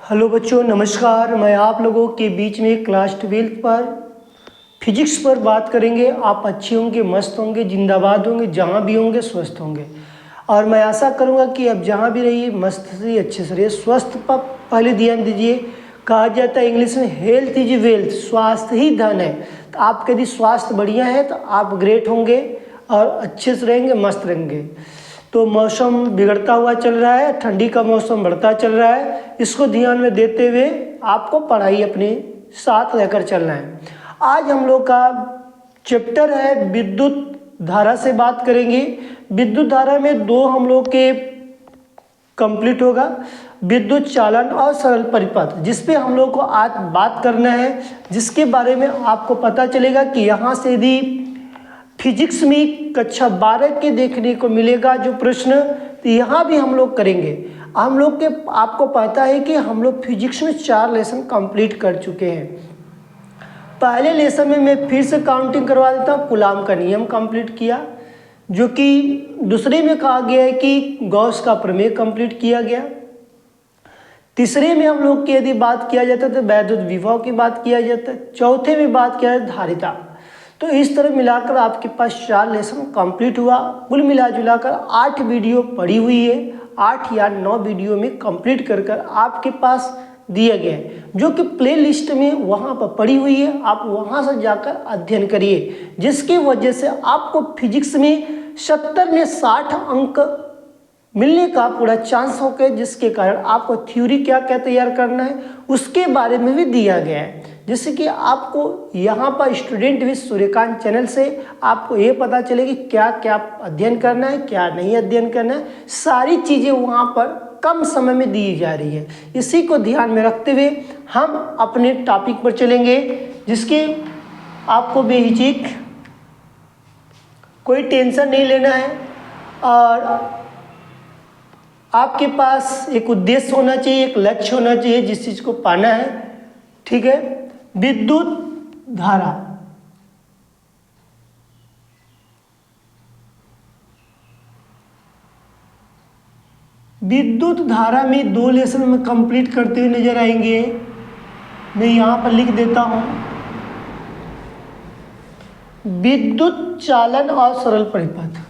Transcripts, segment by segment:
Hello बच्चों, नमस्कार। मैं आप लोगों के बीच में क्लास 12 पर फिजिक्स पर बात करेंगे। आप अच्छे होंगे, मस्त होंगे, जिंदाबाद होंगे, जहाँ भी होंगे स्वस्थ होंगे। और मैं आशा करूँगा कि आप जहाँ भी रहिए मस्त से अच्छे से रहिए। स्वस्थ पर पहले ध्यान दीजिए। कहा जाता है इंग्लिश में हेल्थ इज वेल्थ, स्वास्थ्य ही धन है। तो आपका यदि स्वास्थ्य बढ़िया है तो आप ग्रेट होंगे और अच्छे से रहेंगे, मस्त रहेंगे। तो मौसम बिगड़ता हुआ चल रहा है, ठंडी का मौसम बढ़ता चल रहा है। इसको ध्यान में देते हुए आपको पढ़ाई अपने साथ लेकर चलना है। आज हम लोग का चैप्टर है विद्युत धारा से बात करेंगे। विद्युत धारा में दो हम लोग के कंप्लीट होगा, विद्युत चालन और सरल परिपथ, जिस पे हम लोग को आज बात करना है, जिसके बारे में आपको पता चलेगा कि यहाँ से यदि फिजिक्स में कक्षा 12 के देखने को मिलेगा जो प्रश्न, तो यहाँ भी हम लोग करेंगे। हम लोग के आपको पता है कि हम लोग फिजिक्स में 4 लेसन कंप्लीट कर चुके हैं। पहले लेसन में मैं फिर से काउंटिंग करवा देता हूँ, कूलाम का नियम कंप्लीट किया, जो कि दूसरे में कहा गया है कि गॉस का प्रमेय कंप्लीट किया गया। तीसरे में हम लोग की यदि बात किया जाता है तो वैद्युत विभव की बात किया जाता है। चौथे में बात किया जाए धारिता। तो इस तरह मिलाकर आपके पास 4 लेसन कंप्लीट हुआ। कुल मिला जुलाकर 8 वीडियो पड़ी हुई है। 8 या 9 वीडियो में कंप्लीट कर आपके पास दिया गया है, जो कि प्ले लिस्ट में वहाँ पर पड़ी हुई है। आप वहाँ से जाकर अध्ययन करिए, जिसकी वजह से आपको फिजिक्स में 70 में 60 अंक मिलने का पूरा चांस हो गया, जिसके कारण आपको थ्योरी क्या क्या तैयार करना है उसके बारे में भी दिया गया है। जैसे कि आपको यहाँ पर स्टूडेंट विद सूर्यकांत चैनल से आपको ये पता चले कि क्या क्या अध्ययन करना है, क्या नहीं अध्ययन करना है। सारी चीज़ें वहाँ पर कम समय में दी जा रही है। इसी को ध्यान में रखते हुए हम अपने टॉपिक पर चलेंगे, जिसके आपको बेहिचक कोई टेंशन नहीं लेना है और आपके पास एक उद्देश्य होना चाहिए, एक लक्ष्य होना चाहिए जिस चीज़ को पाना है। ठीक है। विद्युत धारा, विद्युत धारा में 2 लेसन में कंप्लीट करते हुए नजर आएंगे। मैं यहाँ पर लिख देता हूँ, विद्युत चालन और सरल परिपथ।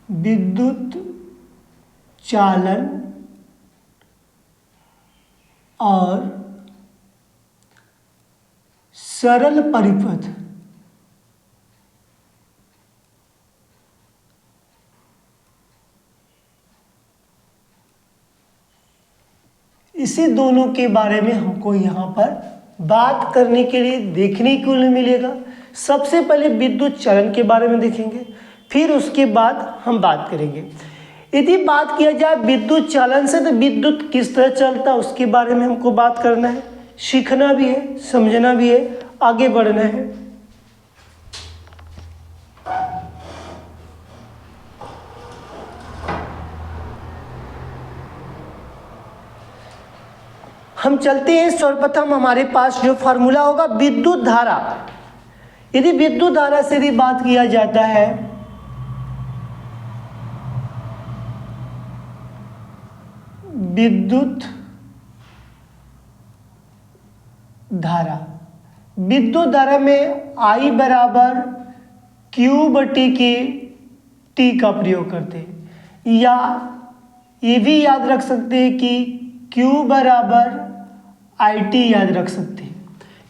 विद्युत चालन और सरल परिपथ, इसी दोनों के बारे में हमको यहाँ पर बात करने के लिए देखने को मिलेगा। सबसे पहले विद्युत चालन के बारे में देखेंगे, फिर उसके बाद हम बात करेंगे। यदि बात किया जाए विद्युत चालन से, तो विद्युत किस तरह चलता है उसके बारे में हमको बात करना है, सीखना भी है, समझना भी है, आगे बढ़ना है। हम चलते हैं। सर्वप्रथम हमारे पास जो फार्मूला होगा विद्युत धारा। यदि विद्युत धारा से भी बात किया जाता है, विद्युत धारा, विद्युत धारा में I बराबर Q/T का प्रयोग करते हैं, या ये भी याद रख सकते हैं कि Q बराबर IT याद रख सकते हैं,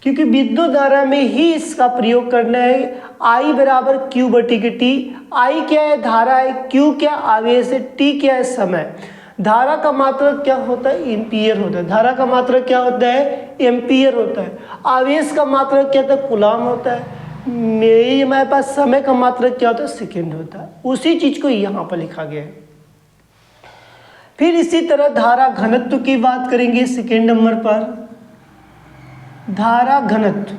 क्योंकि विद्युत धारा में ही इसका प्रयोग करना है। I बराबर Q/T। I क्या है? धारा है। Q क्या? आवेश है। T क्या है? समय। धारा का मात्रक क्या होता है? एम्पियर होता है। धारा का मात्रक क्या होता है? एम्पियर होता है। आवेश का मात्रक क्या होता है? कूलाम होता है। हमारे पास समय का मात्रक क्या होता है? सेकेंड होता है। उसी चीज को यहाँ पर लिखा गया है। फिर इसी तरह धारा घनत्व की बात करेंगे सेकेंड नंबर पर। धारा घनत्व,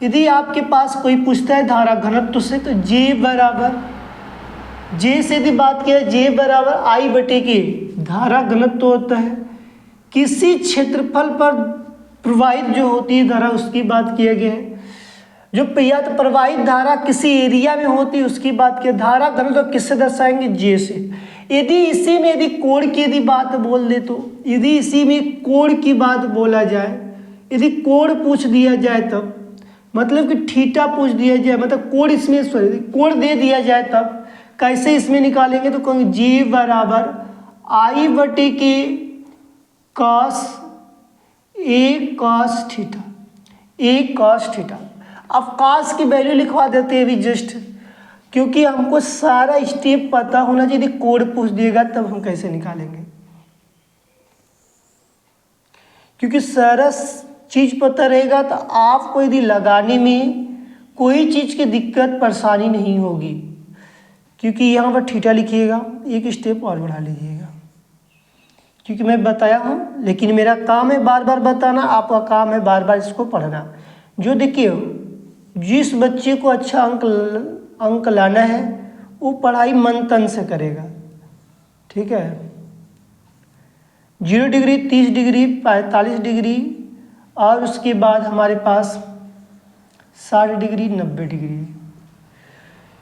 यदि आपके पास कोई पूछता है धारा घनत्व से, तो जे बराबर, जे से यदि बात किया, जे बराबर आई बटे के धारा घनत्व होता है। किसी क्षेत्रफल पर प्रवाहित जो होती है धारा, उसकी बात किया गया है। जो या तो प्रवाहित धारा किसी एरिया में होती है, उसकी बात किया। धारा घनत्व किससे दर्शाएंगे? जे से। यदि इसी में यदि कोण की यदि बात बोल दे, तो यदि इसी में कोण की बात बोला जाए, यदि कोण पूछ दिया जाए तब, मतलब कि थीटा पूछ दिया जाए, मतलब कोण इसमें, सॉरी कोण दे दिया जाए, तब कैसे इसमें निकालेंगे? तो कहेंगे जे बराबर आई बटे के cos A cos theta, A cos theta. अब कॉस की वैल्यू लिखवा देते हैं अभी जस्ट, क्योंकि हमको सारा स्टेप पता होना चाहिए। यदि कोण पूछ दिएगा तब हम कैसे निकालेंगे, क्योंकि सारा चीज पता रहेगा तो आपको यदि लगाने में कोई चीज की दिक्कत परेशानी नहीं होगी। क्योंकि यहाँ पर थीटा लिखिएगा, एक स्टेप और बढ़ा लीजिएगा, क्योंकि मैं बताया हूँ, लेकिन मेरा काम है बार बार बताना, आपका काम है बार बार इसको पढ़ना। जो देखिए, जिस बच्चे को अच्छा अंक लाना है वो पढ़ाई मन तन से करेगा, ठीक है। 0 डिग्री, 30 डिग्री, 45 डिग्री, और उसके बाद हमारे पास 60 डिग्री, 90 डिग्री।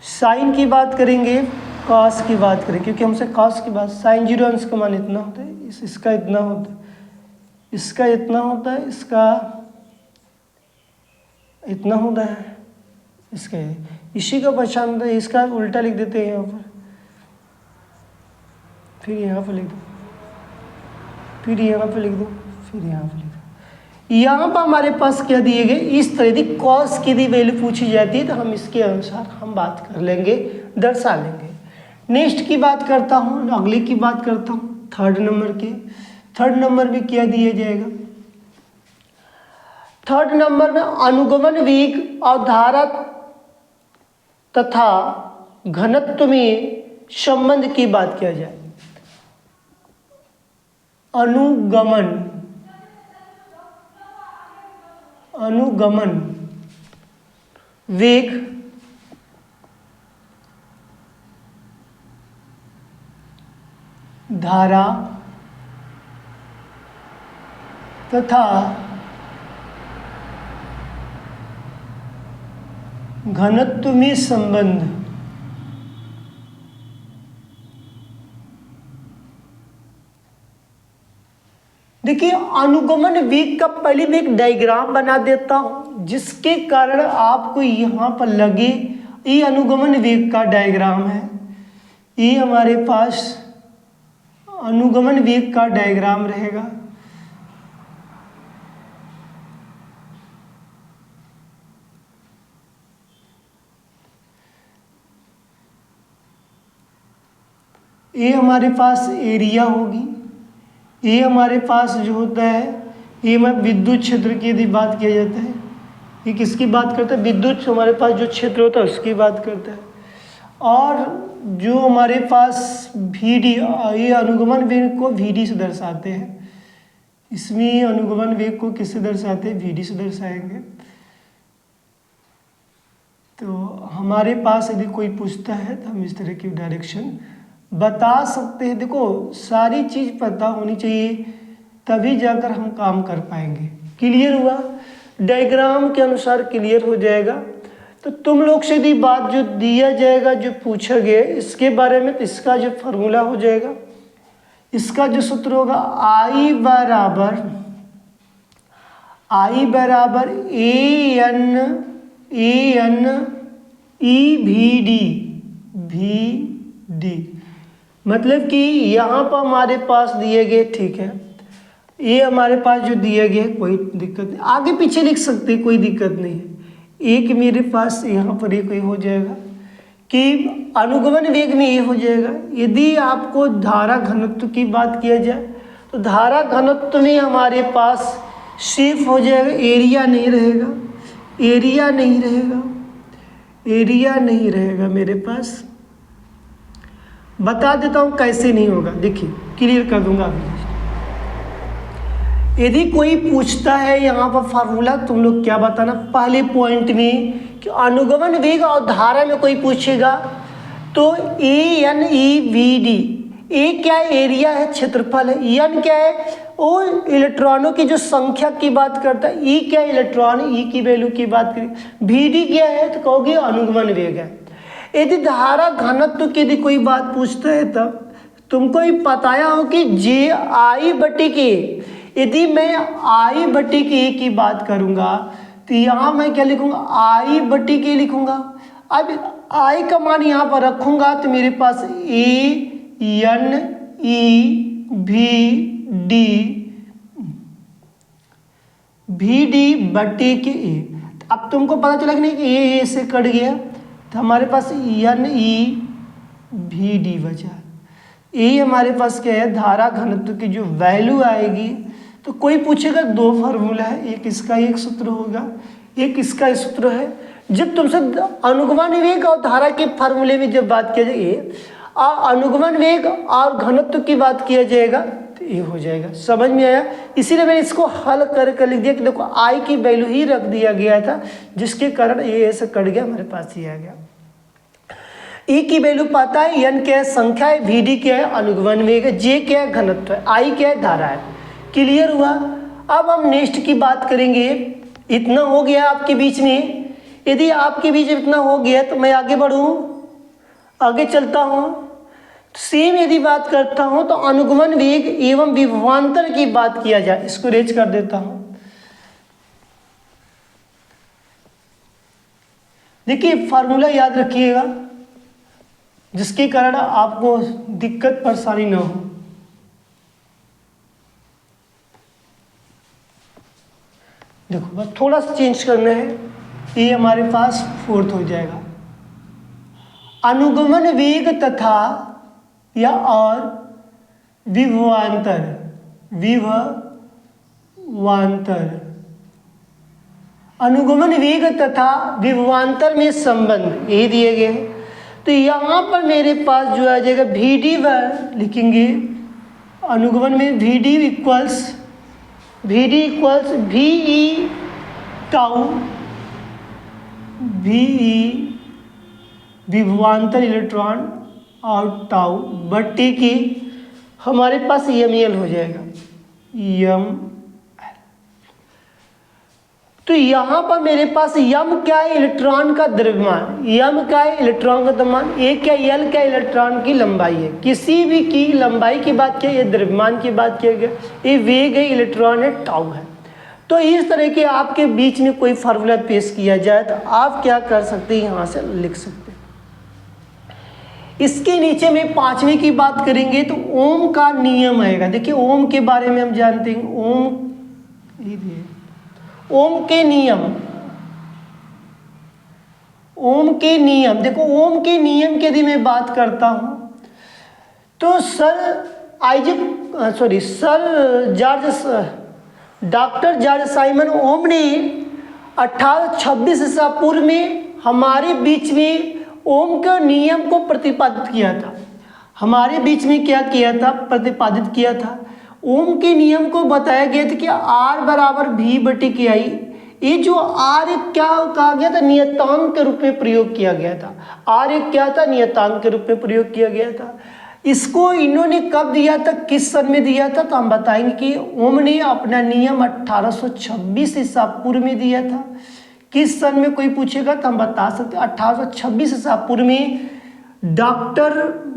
साइन की बात करेंगे, कॉस की बात करें, क्योंकि हमसे कॉस की बात, साइन 0 अंश का मान इतना होता है, इसका इतना होता है, इसका इतना होता है, इसका इतना होता है, इसका इसी का पहचान होता है। इसका उल्टा लिख देते हैं यहाँ पर, फिर यहाँ पर लिख दो, फिर यहाँ पर लिख दो, फिर यहाँ पर लिख दो। यहाँ पर हमारे पास क्या दिए गए, इस तरह की कॉस की यदि वैल्यू पूछी जाती है तो हम इसके अनुसार हम बात कर लेंगे, दर्शा लेंगे। नेक्स्ट की बात करता हूँ, अगले की बात करता हूँ, थर्ड नंबर के। थर्ड नंबर में क्या दिया जाएगा? थर्ड नंबर में अनुगमन वेग और धारा तथा घनत्व में संबंध की बात किया जाए। अनुगमन, अनुगमन वेग धारा तथा घनत्व में संबंध। देखिए, अनुगमन वेग का पहले मैं एक डायग्राम बना देता हूं, जिसके कारण आपको यहां पर लगे ये अनुगमन वेग का डायग्राम है। ये हमारे पास अनुगमन वेग का डायग्राम रहेगा। ये हमारे पास एरिया होगी, ये हमारे पास जो होता है, ये मैं विद्युत क्षेत्र की यदि बात किया जाता है, ये किसकी बात करता है? विद्युत हमारे पास जो क्षेत्र होता है उसकी बात करता है। और जो हमारे पास VD, ये अनुगमन वेग को VD से दर्शाते हैं। इसमें अनुगमन वेग को किससे दर्शाते हैं? VD से दर्शाएंगे। तो हमारे पास यदि कोई पूछता है तो हम इस तरह की डायरेक्शन बता सकते हैं। देखो, सारी चीज़ पता होनी चाहिए, तभी जाकर हम काम कर पाएंगे। क्लियर हुआ? डायग्राम के अनुसार क्लियर हो जाएगा। तो तुम लोग से यदि बात जो दिया जाएगा, जो पूछा गया इसके बारे में, तो इसका जो फॉर्मूला हो जाएगा, इसका जो सूत्र होगा, आई बराबर VD। मतलब कि यहाँ पर हमारे पास दिए गए, ठीक है, ये हमारे पास जो दिए गए, कोई दिक्कत नहीं, आगे पीछे लिख सकते, कोई दिक्कत नहीं है। एक मेरे पास यहाँ पर एक हो जाएगा कि अनुगमन वेग में ये हो जाएगा। यदि आपको धारा घनत्व की बात किया जाए तो धारा घनत्व में हमारे पास सिर्फ हो जाएगा, एरिया नहीं रहेगा, एरिया नहीं रहेगा, एरिया नहीं रहेगा मेरे पास। बता देता हूँ कैसे नहीं होगा, देखिए क्लियर कर दूंगा अभी। यदि कोई पूछता है यहाँ पर फार्मूला, तुम लोग क्या बताना पहले पॉइंट में कि अनुगमन वेग और धारा में कोई पूछेगा तो ANEVD, ए क्या है, एरिया है, क्षेत्रफल है, एन क्या है, वो इलेक्ट्रॉनों की जो संख्या की बात करता है, ई क्या है, इलेक्ट्रॉन, ई की वैल्यू की बात करें, VD क्या है तो कहोगे अनुगमन वेग है। यदि धारा घनत्व की यदि कोई बात पूछता है तब तुमको ही बताया हो कि JI/K, यदि मैं I/K की बात करूंगा तो यहाँ मैं क्या लिखूंगा, I/K लिखूंगा। अब I का मान यहाँ पर रखूंगा तो मेरे पास ANEVD/K। अब तुमको पता चला कि नहीं कि ए से कट गया तो हमारे पास NEVD बचा। ये हमारे पास क्या है, धारा घनत्व की जो वैल्यू आएगी। तो कोई पूछेगा दो फार्मूला है, एक इसका एक सूत्र होगा, एक इसका सूत्र है। जब तुमसे अनुगमन वेग और धारा के फार्मूले में जब बात किया जाएगी और अनुगमन वेग और घनत्व की बात किया जाएगा तो ये हो जाएगा। समझ में आया? इसीलिए मैंने इसको हल करके लिख दिया कि देखो आई की वैल्यू ही रख दिया गया था, जिसके कारण ये ऐसे कट गया, हमारे पास ही आ गया। ई की वैल्यू पता है, एन क्या है संख्या है, VD क्या है अनुगमन वेग है, जे क्या है घनत्व है, आई क्या है धारा है। क्लियर हुआ? अब हम नेक्स्ट की बात करेंगे। इतना हो गया आपके बीच में। यदि आपके बीच इतना हो गया तो मैं आगे बढ़ूं, आगे चलता हूं। सेम यदि बात करता हूं तो अनुगमन वेग एवं विभवांतर की बात किया जाए, इसको रेज कर देता हूं। देखिए फार्मूला याद रखिएगा जिसके कारण आपको दिक्कत परेशानी ना हो। देखो बस थोड़ा सा चेंज करना है, ये हमारे पास फोर्थ हो जाएगा। अनुगमन वेग तथा या और विभवांतर, अनुगमन वेग तथा विभवांतर में संबंध यही दिए गए हैं। तो यहाँ पर मेरे पास जो आ जाएगा VD लिखेंगे, अनुगमन में VD equals VE tau, VE विभवांतर इलेक्ट्रॉन और टाउ बट्टी की हमारे पास MEL हो जाएगा, M। तो यहाँ पर मेरे पास M क्या है, इलेक्ट्रॉन का द्रव्यमान, M क्या है इलेक्ट्रॉन का द्रव्यमान, A क्या L क्या इलेक्ट्रॉन की लंबाई है। किसी भी की लंबाई की बात किया, ये द्रव्यमान की बात किया गया, ये वेग है, इलेक्ट्रॉन है, टाउ है। तो इस तरह के आपके बीच में कोई फार्मूला पेश किया जाए तो आप क्या कर सकते हैं, यहाँ से लिख सकते हैं। इसके नीचे में पांचवी की बात करेंगे तो ओम का नियम आएगा। देखिए ओम के बारे में हम जानते हैं, ओम के नियम, ओम के नियम। देखो ओम के नियम की यदि मैं बात करता हूं तो डॉक्टर जॉर्ज साइमन ओम ने 1826 ईसा पूर्व में हमारे बीच में ओम के नियम को प्रतिपादित किया था। हमारे बीच में क्या किया था, प्रतिपादित किया था। ओम के नियम को बताया गया था कि R बराबर V/KI। ये जो R एक क्या कहा गया था, नियतांक के रूप में प्रयोग किया गया था। R एक क्या था, नियतांक के रूप में प्रयोग किया गया था। इसको इन्होंने कब दिया था, किस सन में दिया था, तो हम बताएंगे कि ओम ने अपना नियम 1826 ईसा पूर्व में दिया था। किस सन में कोई पूछेगा तो हम बता सकते 1826 ईसा पूर्व में डॉक्टर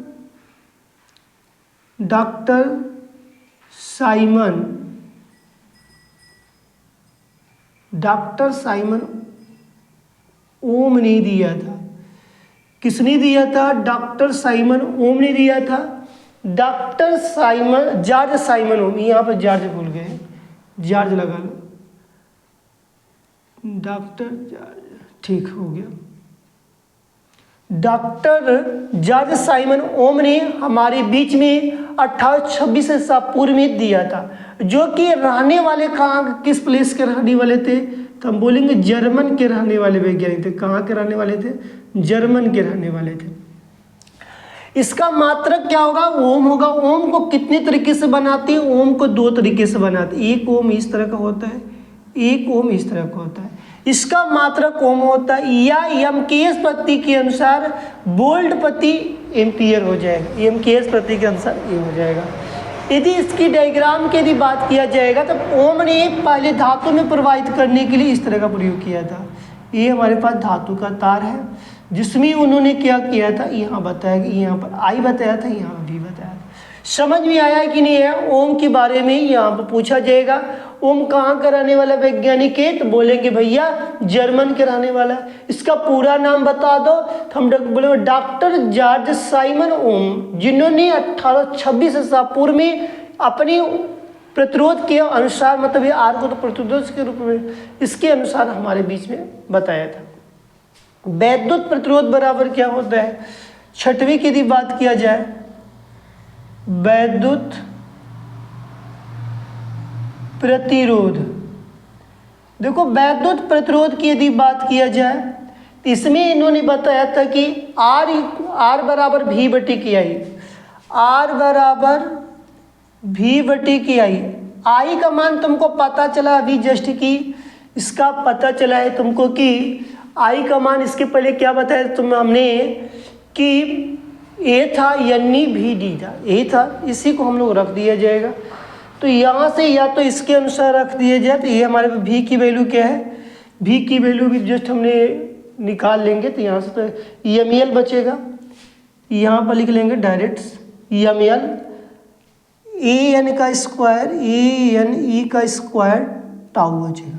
साइमन ओम ने दिया था। किसने दिया था, डॉक्टर साइमन ओम ने दिया था। डॉक्टर साइमन, जॉर्ज साइमन ओम, यहाँ पर जॉर्ज भूल गए, जॉर्ज लगा लो, डॉक्टर जॉर्ज, ठीक हो गया। डॉक्टर जॉर्ज साइमन ओम ने हमारे बीच में 1826 ईसा पूर्व में दिया था, जो कि रहने वाले कहाँ, किस प्लेस के रहने वाले थे, तो हम बोलेंगे जर्मन के रहने वाले वैज्ञानिक थे। कहाँ के रहने वाले थे, जर्मन के रहने वाले थे। इसका मात्रक क्या होगा, ओम होगा। ओम को कितने तरीके से बनाते हैं, ओम को दो तरीके से बनाते हैं। एक ओम इस तरह का होता है, एक ओम इस तरह का होता है। इसका मात्रक ओम होता है, या एम के एस प्रति के अनुसार वोल्ट प्रति एम्पियर हो जाएगा, एम के एस प्रति के अनुसार ये हो जाएगा। यदि इसकी डायग्राम की यदि बात किया जाएगा तो ओम ने पहले धातु में प्रवाहित करने के लिए इस तरह का प्रयोग किया था। ये हमारे पास धातु का तार है, जिसमें उन्होंने क्या किया था, यहाँ बताया कि यहाँ पर आई बताया था, यहाँ पर भी बताया था। समझ में आया कि नहीं है? ओम के बारे में यहाँ पर पूछा जाएगा। ओम कहाँ का रहने वाला वैज्ञानिक है, तो बोलेंगे भैया जर्मन के रहने वाला है। इसका पूरा नाम बता दो, तो हम बोले डॉक्टर जॉर्ज साइमन ओम, जिन्होंने 1826 ईसा पूर्व में अपनी प्रतिरोध के अनुसार, मतलब ये आर को तो प्रतिरोध के रूप में इसके अनुसार हमारे बीच में बताया था। वैद्युत प्रतिरोध बराबर क्या होता है, छठवीं की यदि बात किया जाए, वैद्युत प्रतिरोध। देखो वैद्युत प्रतिरोध की यदि बात किया जाए तो इसमें इन्होंने बताया था कि आर बराबर भी बटी की आई, आर बराबर भी बटी की आई का मान तुमको पता चला अभी जस्ट कि इसका पता चला है तुमको कि आई का मान, इसके पहले क्या बताया तुम हमने कि ए था यानी भी डी था, ए था, इसी को हम लोग रख दिया जाएगा। तो यहाँ से या तो इसके अनुसार रख दिया जाए, तो ये हमारे भी की वैल्यू क्या है, भी की वैल्यू भी जस्ट हमने निकाल लेंगे, तो यहाँ से तो एम एल बचेगा, यहाँ पर लिख लेंगे direct M L, A N का स्क्वायर, ए एन ई का स्क्वायर टाउ बचेगा।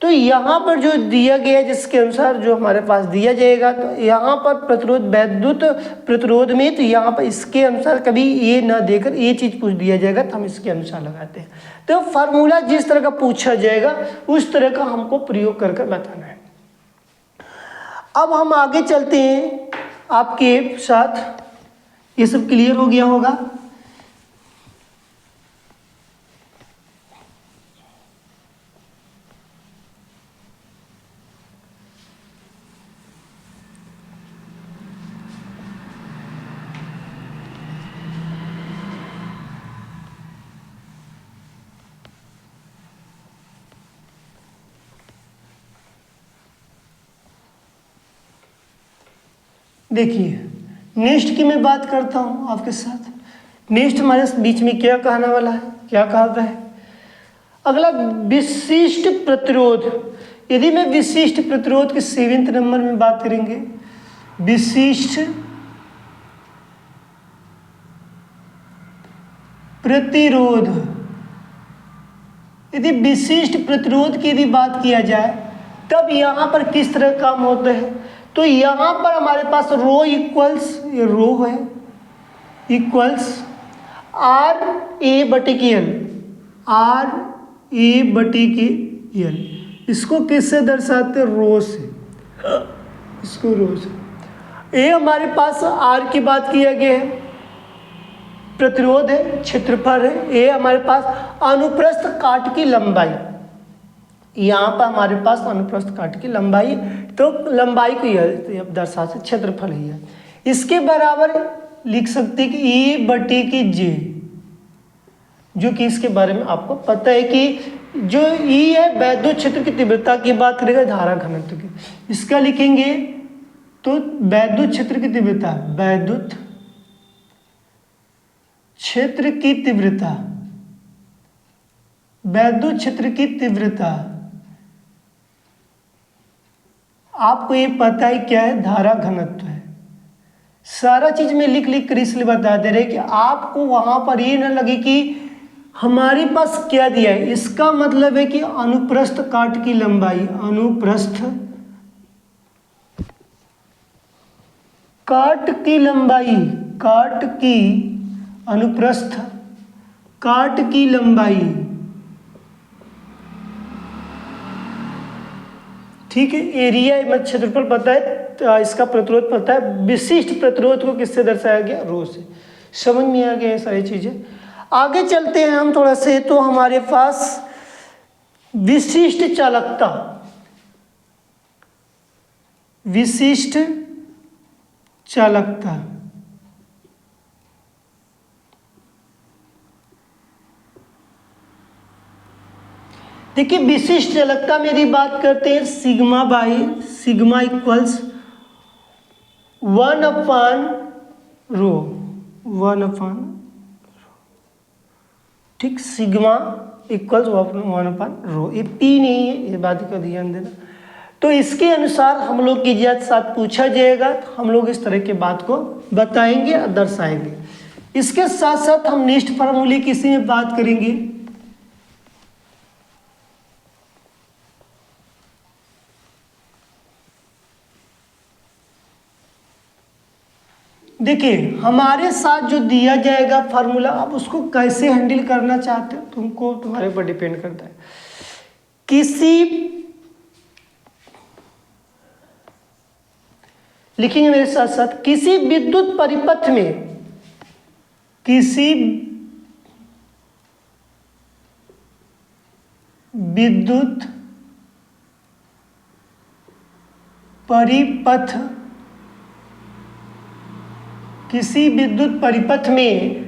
तो यहाँ पर जो दिया गया है जिसके अनुसार जो हमारे पास दिया जाएगा, तो यहाँ पर प्रतिरोध वैद्युत प्रतिरोध में, तो यहाँ पर इसके अनुसार कभी ये ना देकर ये चीज़ पूछ दिया जाएगा तो हम इसके अनुसार लगाते हैं। तो फार्मूला जिस तरह का पूछा जाएगा उस तरह का हमको प्रयोग कर बताना है। अब हम आगे चलते हैं, आपके साथ ये सब क्लियर हो गया होगा। देखिए नेक्स्ट की मैं बात करता हूँ आपके साथ। नेक्स्ट हमारे बीच में क्या कहने वाला है, क्या कहा है, अगला विशिष्ट प्रतिरोध। यदि मैं विशिष्ट प्रतिरोध के 7वें नंबर में बात करेंगे, विशिष्ट प्रतिरोध। यदि विशिष्ट प्रतिरोध की यदि बात किया जाए तब यहाँ पर किस तरह काम होता है, तो यहाँ पर हमारे पास रो इक्वल्स, ये रो है, इक्वल्स आर ए बटे की एल, आर ए बटे की एल। इसको किससे दर्शाते हैं, रो से, इसको रो से। ए हमारे पास आर की बात किया गया है, प्रतिरोध है, क्षेत्रफल है। ए हमारे पास अनुप्रस्थ काट की लंबाई, यहाँ पर हमारे पास अनुप्रस्थ काट की लंबाई, तो लंबाई को यह दर्शा से क्षेत्रफल ही है। इसके बराबर लिख सकते हैं कि ई बटे की जे, जो कि इसके बारे में आपको पता है कि जो ई है वैद्युत क्षेत्र की तीव्रता की बात करेगा, धारा घनत्व की। इसका लिखेंगे तो वैद्युत क्षेत्र की तीव्रता, वैद्युत क्षेत्र की तीव्रता, वैद्युत क्षेत्र की तीव्रता, आपको ये पता है क्या है, धारा घनत्व है। सारा चीज में लिख लिख कर इसलिए बता दे रहे कि आपको वहां पर ये न लगे कि हमारे पास क्या दिया है। इसका मतलब है कि अनुप्रस्थ काट की लंबाई, अनुप्रस्थ काट की लंबाई, काट की, अनुप्रस्थ काट की लंबाई, ठीक है। एरिया में क्षेत्रफल पता है, तो इसका प्रतिरोध पता है। विशिष्ट प्रतिरोध को किससे दर्शाया गया, रो से। समझ में आ गया ये सारी चीजें। आगे चलते हैं हम थोड़ा से, तो हमारे पास विशिष्ट चालकता, विशिष्ट चालकता, देखिए विशिष्ट चालकता में यदि बात करते हैं सिग्मा बाई सिग्मा इक्वल्स 1/ρ, 1/, ठीक, सिग्मा इक्वल्स 1/ρ, ये पी नहीं है, ये बात का ध्यान देना। तो इसके अनुसार हम लोग की इजाजत साथ पूछा जाएगा तो हम लोग इस तरह की बात को बताएंगे और दर्शाएंगे। इसके साथ साथ हम नेक्स्ट फार्मूले की इसी में बात करेंगे। देखिए हमारे साथ जो दिया जाएगा फार्मूला, अब उसको कैसे हैंडल करना चाहते हो तुमको, तुम्हारे पर डिपेंड करता है। लिखेंगे मेरे साथ साथ, किसी विद्युत परिपथ में, किसी विद्युत परिपथ, किसी विद्युत परिपथ में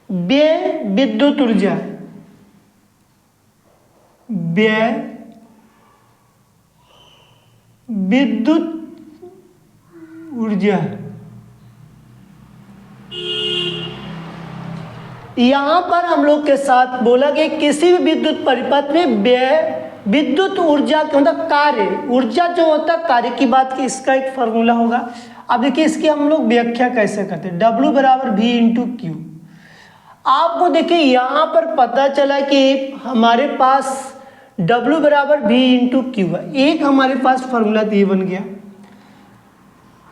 व्यय विद्युत ऊर्जा, व्यय विद्युत ऊर्जा, यहां पर हम लोग के साथ बोला गया किसी भी विद्युत परिपथ में व्यय विद्युत ऊर्जा का मतलब कार्य, ऊर्जा जो होता है कार्य की बात की, इसका एक फार्मूला होगा। अब देखिए इसकी हम लोग व्याख्या कैसे करते हैं, W बराबर V इंटू क्यू। आपको देखिए यहाँ पर पता चला कि हमारे पास W बराबर V इंटू क्यू है, एक हमारे पास फार्मूला तो ये बन गया।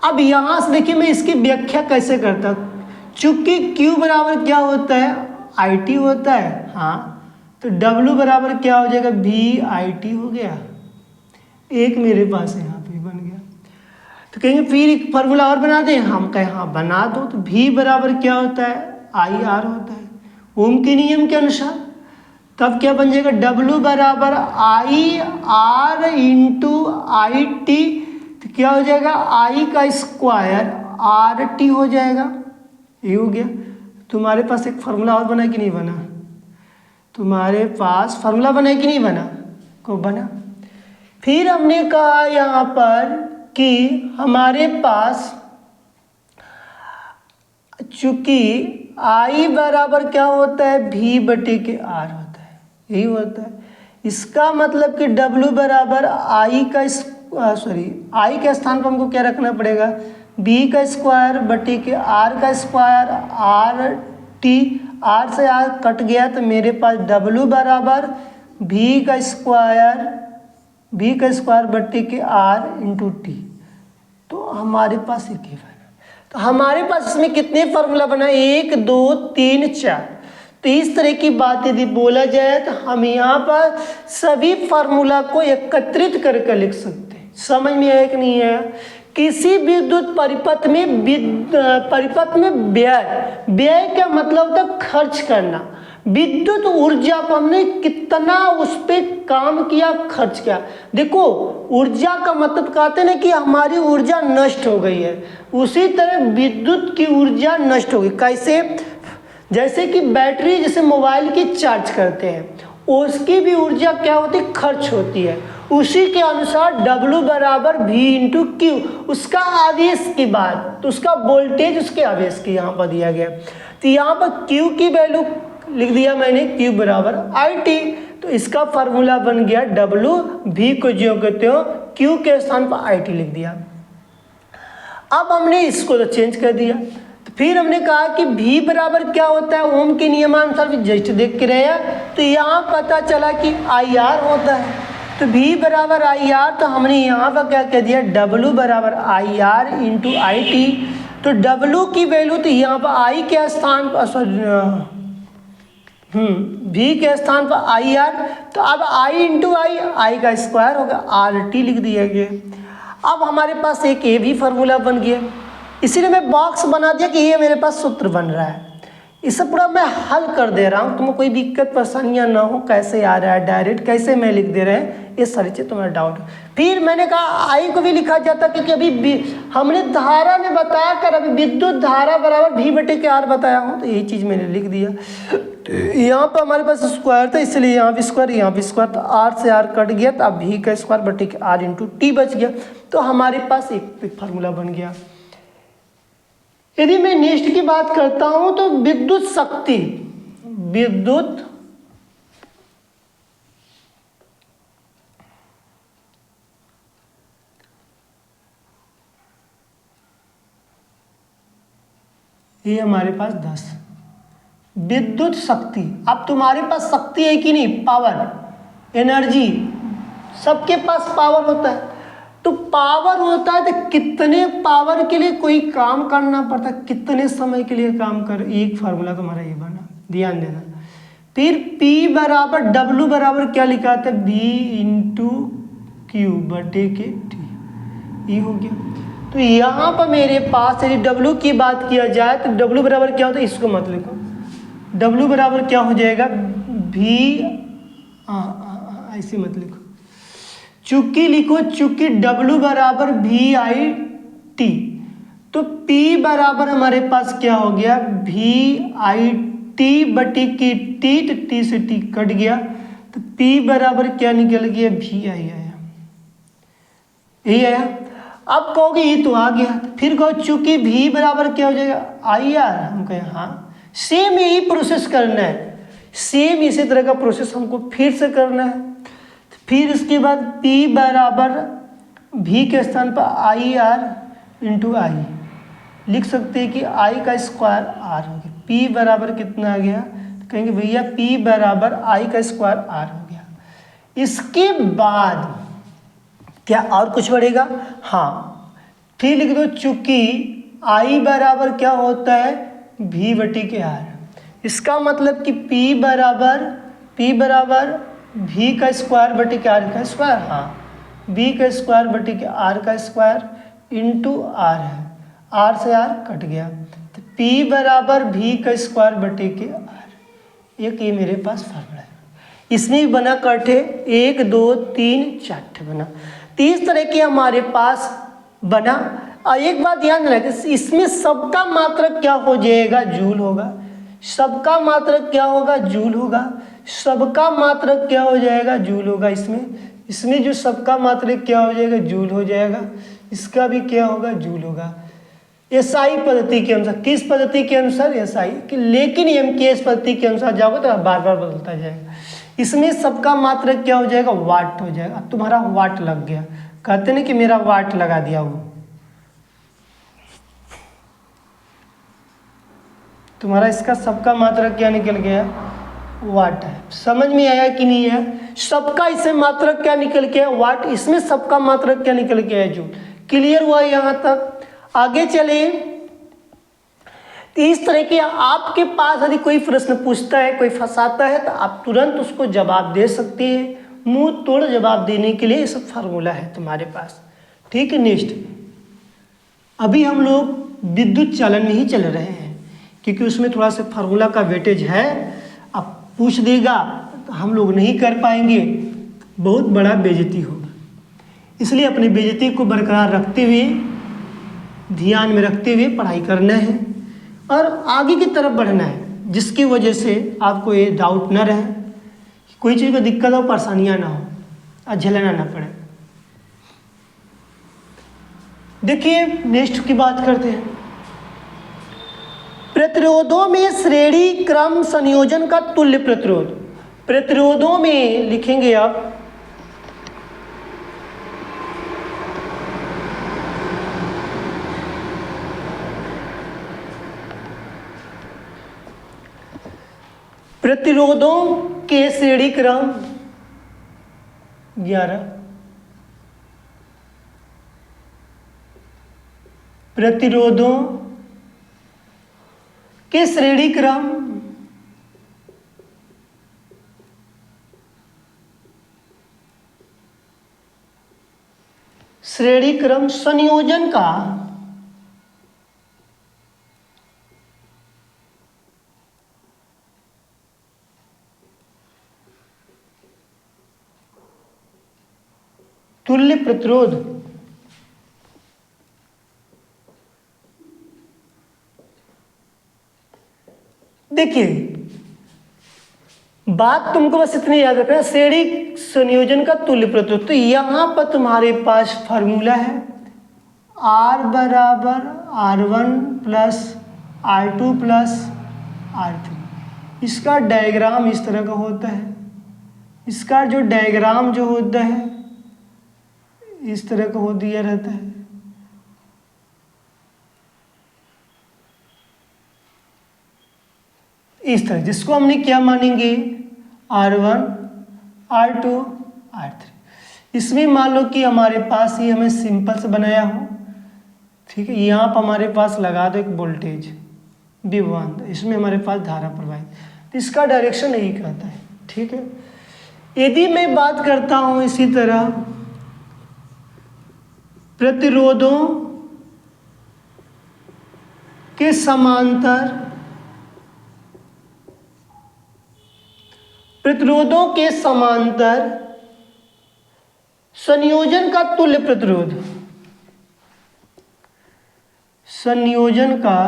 अब यहाँ से देखिए मैं इसकी व्याख्या कैसे करता, चूंकि Q बराबर क्या होता है, IT होता है, हाँ, तो W बराबर क्या हो जाएगा, VIT हो गया, एक मेरे पास यहाँ पे बन गया। तो कहेंगे फिर एक फार्मूला और बना दें, हम कहें हाँ बना दो, तो V बराबर क्या होता है, IR होता है ओम के नियम के अनुसार। तब क्या बन जाएगा, W बराबर IR इंटू IT, तो क्या हो जाएगा I का स्क्वायर RT हो जाएगा, ये हो गया। तुम्हारे पास एक फार्मूला और बना कि नहीं बना, तुम्हारे पास फार्मूला बना कि नहीं बना, को बना। फिर हमने कहा यहाँ पर कि हमारे पास चूंकि I बराबर क्या होता है, V बटे के R होता है, यही होता है। इसका मतलब कि W बराबर I का I के स्थान पर हमको क्या रखना पड़ेगा, B का स्क्वायर बटे के R का स्क्वायर, RT, R से R कट गया तो मेरे पास W बराबर V का स्क्वायर बटे के R इंटू टी। तो हमारे पास एक ही बना। तो हमारे पास इसमें कितने फार्मूला बना, 1 2 3 4। तो इस तरह की बात यदि बोला जाए तो हम यहाँ पर सभी फार्मूला को एकत्रित करके लिख सकते हैं। समझ में आया कि नहीं आया। किसी विद्युत परिपथ में व्यय का मतलब होता है खर्च करना। विद्युत ऊर्जा को हमने कितना उस पर काम किया, खर्च किया। देखो ऊर्जा का मतलब कहते हैं ना कि हमारी ऊर्जा नष्ट हो गई है, उसी तरह विद्युत की ऊर्जा नष्ट हो गई। कैसे, जैसे कि बैटरी जैसे मोबाइल की चार्ज करते हैं, उसकी भी ऊर्जा क्या होती है, खर्च होती है। उसी के अनुसार W बराबर V इंटू क्यू, उसका आवेश की बात, तो उसका वोल्टेज उसके आवेश की यहाँ पर दिया गया। तो यहाँ पर Q की वैल्यू लिख दिया मैंने, Q बराबर IT। तो इसका फार्मूला बन गया W, V को जो कहते हो Q के स्थान पर IT लिख दिया। अब हमने इसको तो चेंज कर दिया। तो फिर हमने कहा कि V बराबर क्या होता है, ओम के नियमानुसार जस्ट देख के रहे, तो यहाँ पता चला कि IR होता है। तो V बराबर IR, तो हमने यहाँ पर क्या कह दिया, W बराबर IR इंटू IT। तो W की वैल्यू तो यहाँ पर I के स्थान पर V के स्थान पर IR, तो अब I इंटू I का स्क्वायर होगा, RT लिख दिया गया। अब हमारे पास एक ये भी फार्मूला बन गया, इसीलिए मैं बॉक्स बना दिया कि ये मेरे पास सूत्र बन रहा है। इसे पूरा मैं हल कर दे रहा हूँ, तुम्हें कोई दिक्कत परेशानियाँ ना हो, कैसे आ रहा है डायरेक्ट, कैसे मैं लिख दे रहे हैं, ये सारी चीज़ तुम्हारा डाउट। फिर मैंने कहा आई को भी लिखा जाता, क्योंकि अभी हमने धारा में बताया कर, अभी विद्युत धारा बराबर V बटे के R बताया हूँ, तो यही चीज़ मैंने लिख दिया। यहाँ पर हमारे पास स्क्वायर था, इसलिए यहाँ भी स्क्वायर, यहाँ भी स्क्वायर, तो R से R कट गया, तो अब V का स्क्वायर बटे के R इंटू T बच गया, तो हमारे पास एक फार्मूला बन गया। यदि मैं नेक्स्ट की बात करता हूं तो विद्युत शक्ति, विद्युत ये हमारे पास 10 विद्युत शक्ति। अब तुम्हारे पास शक्ति है कि नहीं, पावर, एनर्जी, सबके पास पावर होता है। तो पावर होता है तो कितने पावर के लिए कोई काम करना पड़ता है, कितने समय के लिए काम कर, एक फार्मूला तुम्हारा ये बना, ध्यान देना। फिर P बराबर W बराबर क्या लिखा था, B इंटू क्यू बटे के T, ये हो गया। तो यहाँ पर मेरे पास यदि W की बात किया जाए तो W बराबर क्या होता है, इसको मत लिखो, W बराबर क्या हो जाएगा, V, ऐसे मत लिखो, चूंकि लिखो, चूंकि W बराबर VIT, तो P बराबर हमारे पास क्या हो गया, VIT बटी की T, तो T से T कट गया, तो P बराबर क्या निकल गया, VI आया, यही आया। अब कहोगे ये तो आ गया, फिर कहो चूंकि V बराबर क्या हो जाएगा, IR, हम कहें हाँ, सेम यही प्रोसेस करना है, सेम इसी तरह का प्रोसेस हमको फिर से करना है। फिर इसके बाद P बराबर V के स्थान पर IR इंटू आई, लिख सकते हैं कि I का स्क्वायर R हो गया। P बराबर कितना आ गया, तो कहेंगे भैया P बराबर I का स्क्वायर R हो गया। इसके बाद क्या और कुछ बढ़ेगा, हाँ, फिर लिख दो चूंकि I बराबर क्या होता है, V बटी के R, इसका मतलब कि P बराबर V का स्क्वायर बटे के R का स्क्वायर, हाँ, V का स्क्वायर बटे के R का स्क्वायर इंटू R है, R से R कट गया, तो P बराबर V का स्क्वायर बटे के R। एक ये मेरे पास फार्मूला है, इसमें भी बना करते 1 2 3 4 बना, 30 तरह के हमारे पास बना। और एक बात ध्यान रखना, इसमें सबका मात्रक क्या हो जाएगा, जूल होगा, सबका मात्रक क्या होगा, जूल होगा, सबका मात्रक क्या हो जाएगा, जूल होगा। इसमें जो सबका मात्रक क्या हो जाएगा, जूल हो जाएगा, इसका भी क्या होगा, जूल होगा। एसआई पद्धति के अनुसार, किस पद्धति के अनुसार, एसआई की, लेकिन एमकेएस पद्धति के अनुसार जाओगे तो बार बार बदलता जाएगा। इसमें सबका मात्रक क्या हो जाएगा, वाट हो जाएगा। अब तुम्हारा वाट लग गया, कहते ना कि मेरा वाट लगा दिया, वो तुम्हारा इसका सबका मात्रक क्या निकल गया, वाट है। समझ में आया कि नहीं है, सबका इससे मात्रक क्या निकल के वाट, इसमें सबका मात्रक क्या निकल के है, जूल। क्लियर हुआ यहाँ तक, आगे चले। तो इस तरह के आपके पास यदि कोई प्रश्न पूछता है, कोई फंसाता है, तो आप तुरंत उसको जवाब दे सकते हैं, मुंह तोड़ जवाब देने के लिए ये सब फार्मूला है तुम्हारे पास, ठीक है। नेक्स्ट, अभी हम लोग विद्युत चालन में ही चल रहे हैं, क्योंकि उसमें थोड़ा सा फार्मूला का वेटेज है। अब पूछ देगा तो हम लोग नहीं कर पाएंगे, बहुत बड़ा बेइज्जती होगा, इसलिए अपनी बेइज्जती को बरकरार रखते हुए, ध्यान में रखते हुए पढ़ाई करना है और आगे की तरफ बढ़ना है, जिसकी वजह से आपको ये डाउट न रहे, कोई चीज़ को दिक्कत हो, परेशानियाँ ना हो और झेलना ना पड़े। देखिए नेक्स्ट की बात करते हैं। प्रतिरोधों में श्रेणी क्रम संयोजन का तुल्य प्रतिरोध, प्रतिरोधों में लिखेंगे आप प्रतिरोधों के श्रेणी क्रम 11, प्रतिरोधों के श्रेणी क्रम संयोजन का तुल्य प्रतिरोध देखिए, बात तुमको बस इतनी याद रखना, श्रेणी संयोजन का तुल्य प्रतिरोध। तो यहां पर तुम्हारे पास फॉर्मूला है R बराबर R1 plus R2 plus R3। इसका डायग्राम इस तरह का होता है, इसका जो डायग्राम जो होता है इस तरह का हो दिया रहता है। इस तरह, जिसको हमने क्या मानेंगे R1 R2 R3। इसमें मान लो कि हमारे पास ही हमें सिंपल से बनाया हो, ठीक है। यहाँ पर हमारे पास लगा दो एक वोल्टेज V1, इसमें हमारे पास धारा प्रवाहित, तो इसका डायरेक्शन यही कहता है, ठीक है। यदि मैं बात करता हूँ इसी तरह प्रतिरोधों के समांतर, प्रतिरोधों के समांतर संयोजन का तुल्य प्रतिरोध, संयोजन का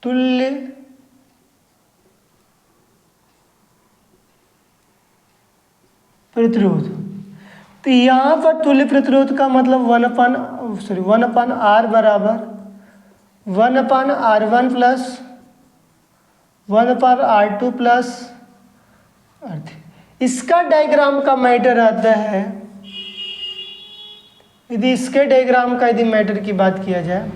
तुल्य प्रतिरोध। तो यहां पर तुल्य प्रतिरोध का मतलब 1/R बराबर 1/R1 plus 1/R2 plus R3। इसका डायग्राम का मैटर आता है, यदि इसके डायग्राम का यदि मैटर की बात किया जाए,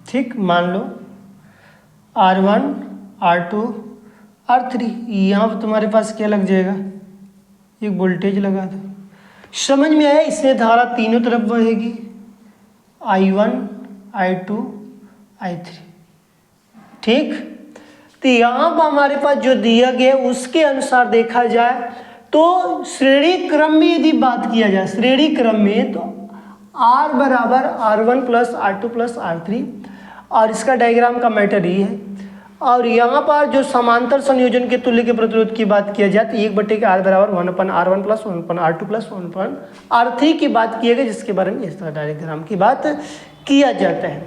ठीक, मान लो R1 R2 R3, यहाँ पर तुम्हारे पास क्या लग जाएगा, एक वोल्टेज लगा दो। समझ में आया, इसमें धारा तीनों तरफ बहेगी, I1 I2 I3, ठीक। तो यहाँ पर हमारे पास जो दिया गया उसके अनुसार देखा जाए तो श्रेणी क्रम में यदि बात किया जाए, श्रेणी क्रम में, तो R बराबर R1 plus R2 plus R3, और इसका डायग्राम का मैटर ही है। और यहाँ पर जो समांतर संयोजन के तुल्य के प्रतिरोध की बात किया जाए तो 1/R बराबर 1/R1 plus 1/R2 plus 1/R3 की बात की गई, जिसके बारे में इस तरह डायग्राम की बात किया जाता है।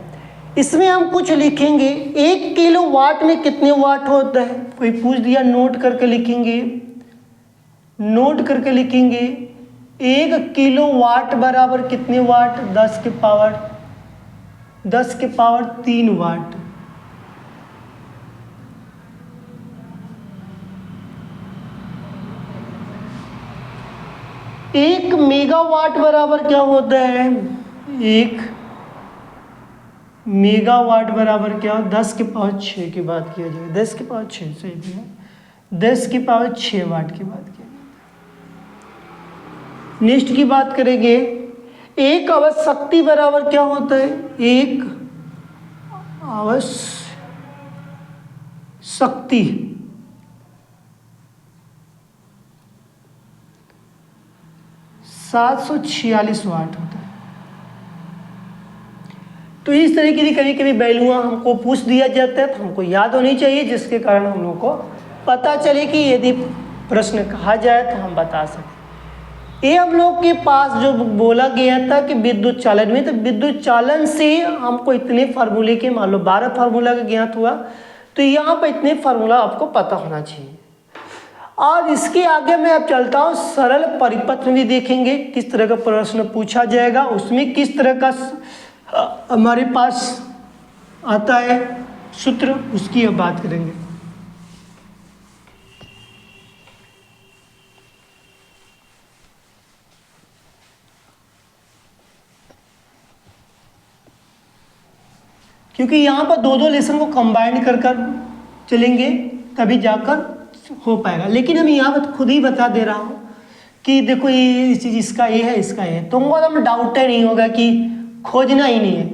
इसमें हम कुछ लिखेंगे, 1 किलोवाट में कितने वाट होता है, कोई पूछ दिया, नोट करके लिखेंगे, नोट करके लिखेंगे 1 किलोवाट बराबर कितने वाट, 10 के पावर 3 वाट। एक मेगावाट बराबर क्या होता है, 1 मेगावाट बराबर क्या हो, 10 के पावर 6 की बात किया जाए, 10 के पावर 6 सही भी है, 10 के पावर 6 वाट की बात किया जाए। नेक्स्ट की बात करेंगे, एक अवस्थ शक्ति बराबर क्या होता है, एक अवस्थ शक्ति 746 वाट होता है। तो इस तरीके की कभी कभी वैल्यूआं हमको पूछ दिया जाता है, तो हमको याद होनी चाहिए, जिसके कारण हम लोग को पता चले कि यदि प्रश्न कहा जाए तो हम बता सकें। ये हम लोग के पास जो बोला गया था कि विद्युत चालन में, तो विद्युत चालन से हमको इतने फार्मूले के, मान लो 12 फार्मूला का ज्ञात हुआ, तो यहाँ पर इतने फार्मूला आपको पता होना चाहिए। और इसके आगे मैं अब चलता हूँ, सरल परिपथ में भी देखेंगे किस तरह का प्रश्न पूछा जाएगा, उसमें किस तरह का हमारे पास आता है सूत्र, उसकी अब बात करेंगे। क्योंकि यहाँ पर दो लेसन को कंबाइन कर चलेंगे तभी जाकर हो पाएगा, लेकिन हम यहाँ पर खुद ही बता दे रहा हूँ कि देखो ये चीज़ इसका ये है, इसका ये है, तुमको एकदम डाउट ही नहीं होगा कि खोजना ही नहीं है,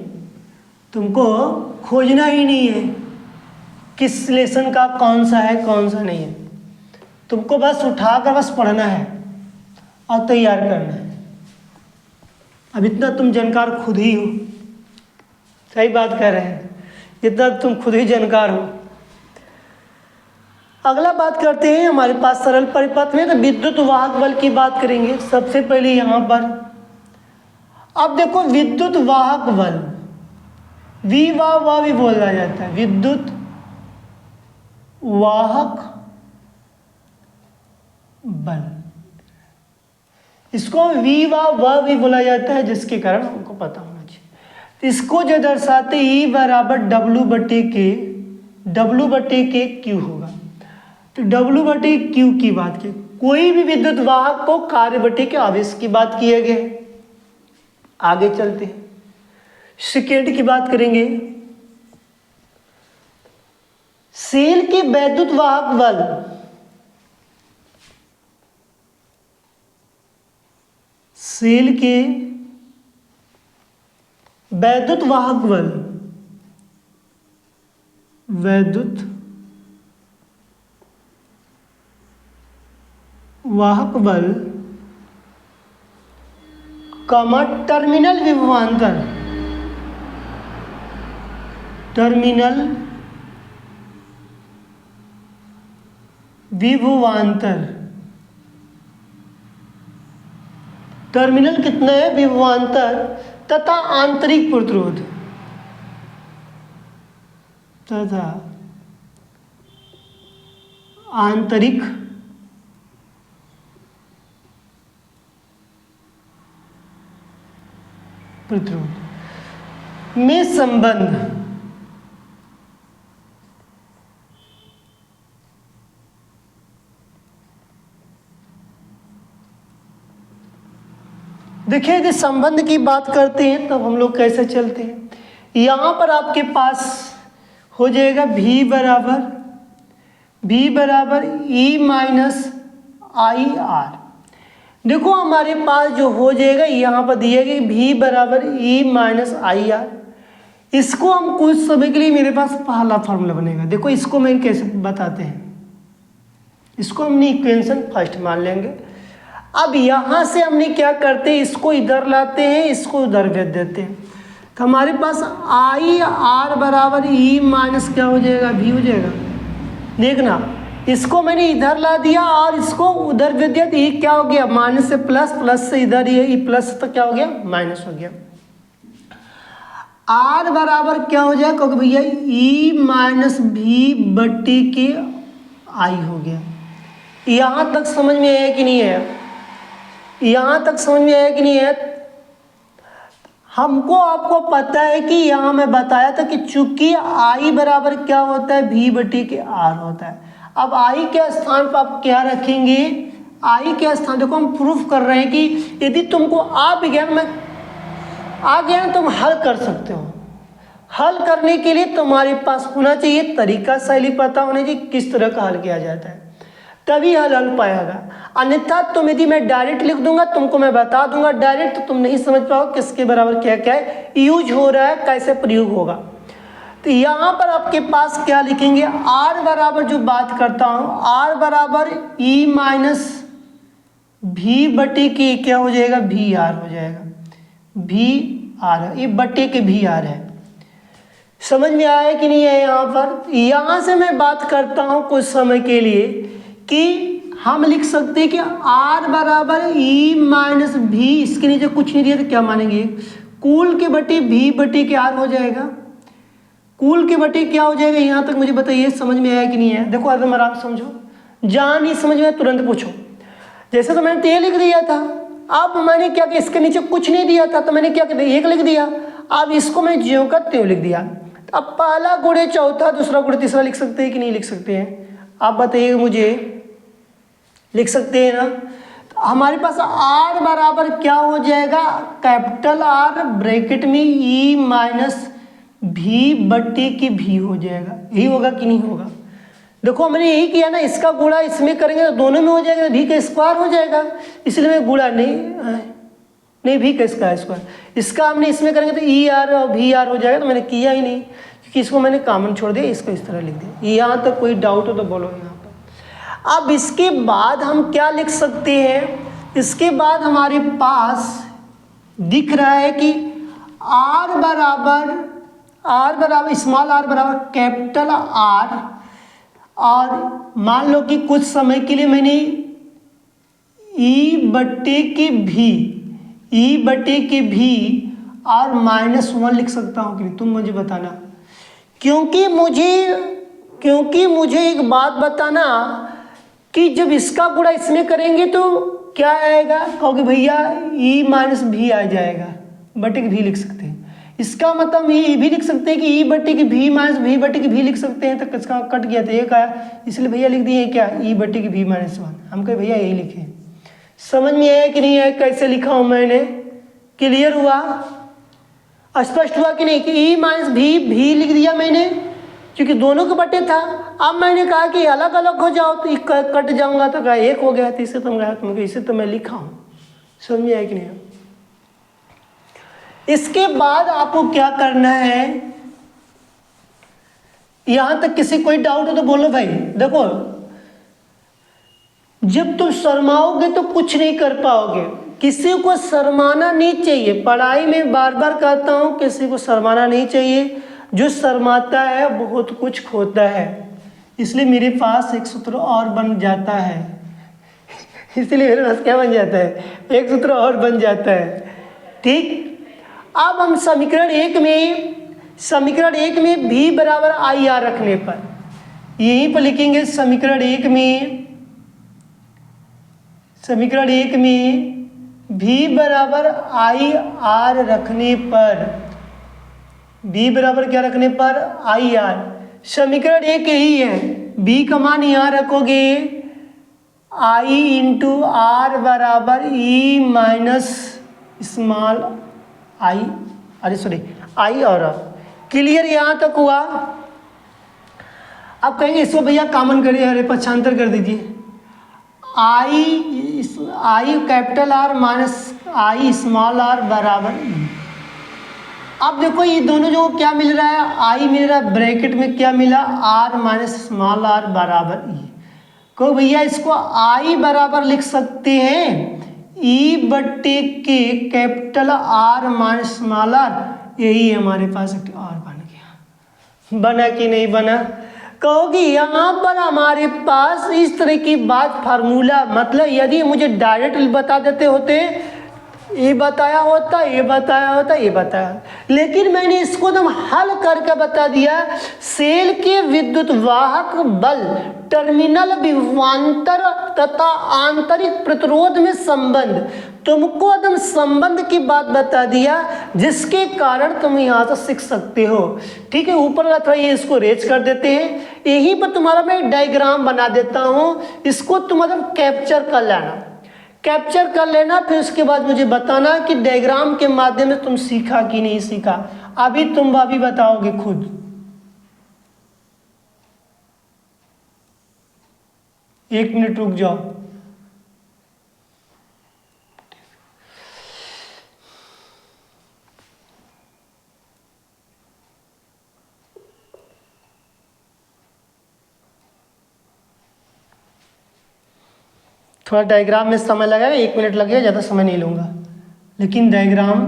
तुमको खोजना ही नहीं है किस लेसन का कौन सा है कौन सा नहीं है, तुमको बस उठाकर बस पढ़ना है और तैयार करना है। अब इतना तुम जानकार खुद ही हो, सही बात कह रहे हैं, इतना तुम खुद ही जानकार हो। अगला बात करते हैं हमारे पास सरल परिपथ में, तो विद्युत वाहक बल की बात करेंगे सबसे पहले यहाँ पर। अब देखो विद्युत वाहक बल, वी वाह भी बोला जाता है, विद्युत वाहक बल, इसको वी वाह भी बोला जाता है, जिसके कारण हमको पता होना चाहिए। तो इसको जो दर्शाते ई बराबर डब्लू बटे के क्यू होगा। तो डब्लू बटे क्यू की बात की, कोई भी विद्युत वाहक को कार्य बटे के आवेश की बात किए गए। आगे चलते हैं, सेकेंड की बात करेंगे। सेल के वैद्युत वाहक बल, सेल के वैद्युत वाहक बल, वैद्युत वाहक बल कमा टर्मिनल विभवांतर, टर्मिनल विभवांतर, टर्मिनल कितना है विभवांतर तथा आंतरिक प्रतिरोध, तथा आंतरिक प्रतिरोध में संबंध। देखिए यदि संबंध की बात करते हैं तब हम लोग कैसे चलते हैं। यहां पर आपके पास हो जाएगा V बराबर E माइनस आई आर। देखो हमारे पास जो हो जाएगा यहाँ पर दिया गया V बराबर E माइनस आई आर। इसको हम कुछ समय के लिए, मेरे पास पहला फॉर्मूला बनेगा, देखो इसको मैं कैसे बताते हैं, इसको हमने इक्वेशन फर्स्ट मान लेंगे। अब यहाँ से हमने क्या करते हैं, इसको इधर लाते हैं, इसको उधर भेज देते हैं, तो हमारे पास आई आर बराबर E माइनस क्या हो जाएगा V हो जाएगा। देखना इसको मैंने इधर ला दिया और इसको उधर भेज दिया, तो ये क्या हो गया माइनस से प्लस, प्लस से इधर ये प्लस, तो क्या हो गया माइनस हो गया। आर बराबर क्या हो जाएगा, क्योंकि भैया E माइनस V बट्टी के आई हो गया। यहाँ तक समझ में आया कि नहीं है, यहाँ तक समझ में आया कि नहीं है। हमको आपको पता है कि यहाँ मैं बताया था कि चूंकि I बराबर क्या होता है V बट्टी के R होता है। अब I के स्थान पर आप क्या रखेंगे, I के स्थान, देखो हम प्रूफ कर रहे हैं कि यदि तुमको आ विज्ञान में आ गया तुम हल कर सकते हो। हल करने के लिए तुम्हारे पास होना चाहिए तरीका, शैली पता होनी चाहिए किस तरह का हल किया जाता है, तभी हल पाएगा। अन्यथा तुम यदि मैं डायरेक्ट लिख दूंगा, तुमको मैं बता दूंगा डायरेक्ट, तो तुम नहीं समझ पाओ किसके बराबर क्या क्या है यूज हो रहा है, कैसे प्रयोग होगा। तो यहाँ पर आपके पास क्या लिखेंगे, R बराबर जो बात करता हूँ, R बराबर E माइनस V बटे के क्या हो जाएगा VR हो जाएगा, VR ये बटे के VR है। समझ में आया कि नहीं है। यहाँ पर यहाँ से मैं बात करता हूँ कुछ समय के लिए कि हम लिख सकते हैं कि R बराबर E माइनस V, इसके नीचे कुछ नहीं दिया तो क्या मानेंगे, कुल के बटे V बटे के R हो जाएगा। कुल के बटे क्या हो जाएगा, यहाँ तक मुझे बताइए समझ में आया कि नहीं है। देखो एकदम आराम से समझो, जहाँ नहीं समझ में तुरंत पूछो। जैसे तो मैंने 1 लिख दिया था, अब मैंने क्या किया, इसके नीचे कुछ नहीं दिया था तो मैंने क्या किया 1 लिख दिया। अब इसको मैं ज्यों का त्यों लिख दिया। अब पहला गुणे चौथा, दूसरा गुणे तीसरा लिख सकते हैं कि नहीं लिख सकते हैं, आप बताइए मुझे, लिख सकते हैं ना। तो हमारे पास R बराबर क्या हो जाएगा, कैपिटल R ब्रैकेट में E माइनस V बट्टी की V हो जाएगा। यही होगा कि नहीं होगा। देखो मैंने यही किया ना, इसका गुणा इसमें करेंगे तो दोनों में हो जाएगा, V का स्क्वायर हो जाएगा, इसलिए मैं गुणा नहीं नहीं भी का इसका स्क्वायर, इसका हमने इसमें करेंगे तो ई आर और वी आर हो जाएगा, तो मैंने किया ही नहीं क्योंकि इसको मैंने कॉमन छोड़ दिया, इसको इस तरह लिख दिया। यहाँ तक कोई डाउट हो तो बोलो यहाँ पर। अब इसके बाद हम क्या लिख सकते हैं, इसके बाद हमारे पास दिख रहा है कि आर बराबर स्मॉल आर बराबर कैपिटल आर, और मान लो कि कुछ समय के लिए मैंने ई बट्टे के भी और -1 लिख सकता हूँ कि नहीं, तुम मुझे बताना। क्योंकि मुझे एक बात बताना कि जब इसका गुणा इसमें करेंगे तो क्या आएगा, कहोगे भैया ई माइनस भी आ जाएगा, बटे के भी लिख सकते हैं। इसका मतलब ये भी लिख सकते हैं कि ई बटे की भी माइनस भी बटे की भी लिख सकते हैं, तो इसका कट गया तो एक आया, इसलिए भैया लिख दिए क्या, ई बटे की भी -1। हम कहे भैया यही लिखे। समझ में आया कि नहीं आया, कैसे लिखा हूं मैंने, क्लियर हुआ, स्पष्ट हुआ कि नहीं, कि ई माइनस भी लिख दिया मैंने क्योंकि दोनों के बटे था। अब मैंने कहा कि अलग अलग हो जाओ तो कट जाऊंगा, तो कहा एक हो गया, तो इसे तुम कहा तुमको इसे तो मैं लिखा हूं। समझ में आया कि नहीं। इसके बाद आपको क्या करना है, यहां तक किसी कोई डाउट हो तो बोलो भाई। देखो जब तुम शर्माओगे तो कुछ नहीं कर पाओगे, किसी को शर्माना नहीं चाहिए। पढ़ाई में बार बार कहता हूं किसी को शर्माना नहीं चाहिए, जो शर्माता है बहुत कुछ खोता है। इसलिए मेरे पास एक सूत्र और बन जाता है इसलिए मेरे पास क्या बन जाता है, एक सूत्र और बन जाता है। ठीक, अब हम समीकरण एक में भी बराबर आई आर रखने पर यहीं पर लिखेंगे, समीकरण एक में भी बराबर आई आर रखने पर, भी बराबर क्या रखने पर, आई आर। समीकरण एक यही है, बी का मान यहाँ रखोगे, आई इंटू आर बराबर ई माइनस स्मॉल आई, आई और आर। क्लियर यहाँ तक हुआ। अब कहेंगे इसको भैया कॉमन करिए, अरे पक्षांतर कर दीजिए, I capital R minus I small R बराबर ई। अब देखो ये दोनों जो क्या मिल रहा है, आई मिल रहा है, ब्रैकेट में क्या मिला, आर माइनस स्मॉल आर बराबर ई। को भैया इसको आई बराबर लिख सकते हैं ई बट्टे के capital R minus small R, यही हमारे पास एक और बन गया। बना कि नहीं बना, कहोगे यहाँ पर हमारे पास इस तरह की बात फार्मूला, मतलब यदि मुझे डायरेक्ट बता देते होते, ये बताया होता, लेकिन मैंने इसको एकदम हल करके बता दिया। सेल के विद्युत वाहक बल, टर्मिनल विभवांतर तथा आंतरिक प्रतिरोध में संबंध, तुमको एकदम संबंध की बात बता दिया जिसके कारण तुम यहाँ से सीख सकते हो। ठीक है, ऊपर वाला थोड़ा ये इसको रेज कर देते हैं, यहीं पर तुम्हारा मैं एक डायग्राम बना देता हूँ, इसको तुम मतलब कैप्चर कर लेना, फिर उसके बाद मुझे बताना कि डायग्राम के माध्यम से तुम सीखा कि नहीं सीखा। अभी तुम बताओगे खुद। एक मिनट रुक जाओ। थोड़ा डायग्राम में समय लगेगा, 1 मिनट लगेगा, ज़्यादा समय नहीं लूँगा, लेकिन डायग्राम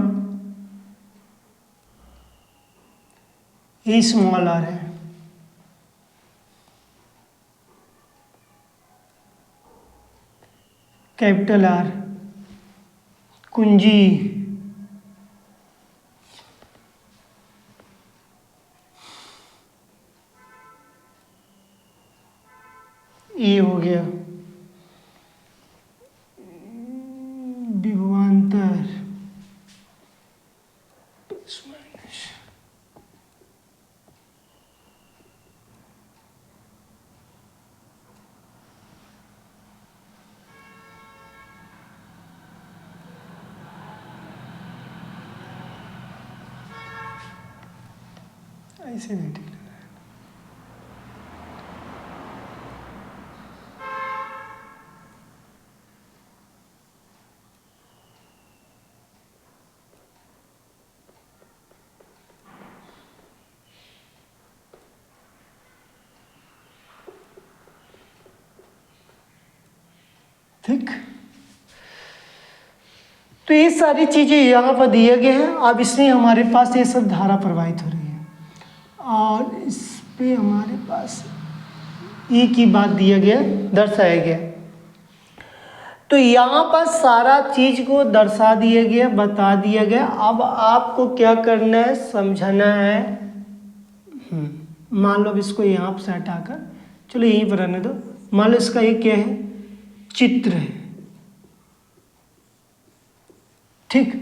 ये स्मॉल आर है, कैपिटल आर कुंजी, ये हो गया विभवांतर प्लस माइनस, ऐसे नहीं ठीक लग रहा है। ठीक, तो ये सारी चीज़ें यहाँ पर दिए गए हैं। अब इसमें हमारे पास ये सब धारा प्रवाहित हो रही है और इस पे हमारे पास ई की बात दिया गया, दर्शाया गया। तो यहाँ पर सारा चीज को दर्शा दिया गया, बता दिया गया। अब आपको क्या करना है, समझना है। मान लो अब इसको यहाँ से हटाकर, चलो यहीं पर रहने दो। मान लो इसका ये क्या है, चित्र है। ठीक,